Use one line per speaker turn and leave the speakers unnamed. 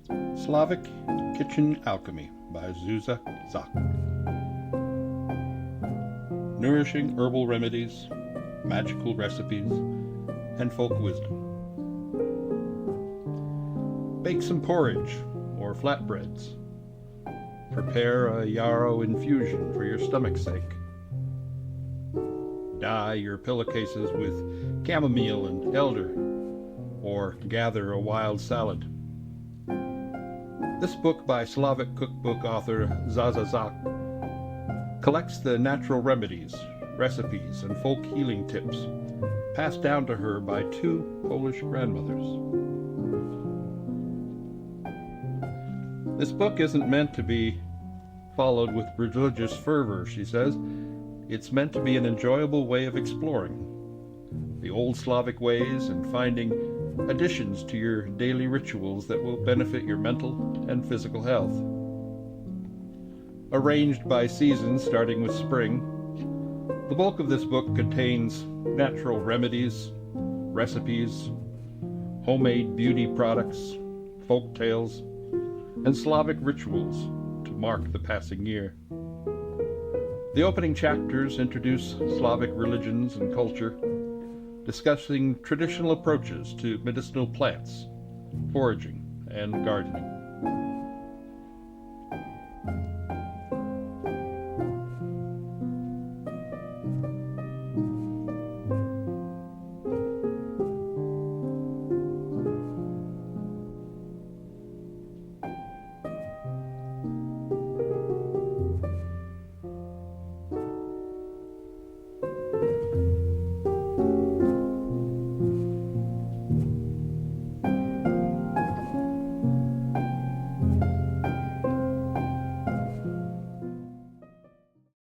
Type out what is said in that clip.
Slavic Kitchen Alchemy by Zaza Zak. Nourishing herbal remedies, magical recipes, and folk wisdom. Bake some porridge or flatbreads. Prepare a yarrow infusion for your stomach's sake. Dye your pillowcases with chamomile and elder, or gather a wild salad. This book by Slavic cookbook author Zaza Zak collects the natural remedies, recipes, and folk healing tips passed down to her by two Polish grandmothers. This book isn't meant to be followed with religious fervor, she says. It's meant to be an enjoyable way of exploring the old Slavic ways and finding additions to your daily rituals that will benefit your mental and physical health. Arranged by seasons starting with spring, the bulk of this book contains natural remedies, recipes, homemade beauty products, folk tales, and Slavic rituals to mark the passing year. The opening chapters introduce Slavic religions and culture, discussing traditional approaches to medicinal plants, foraging, and gardening.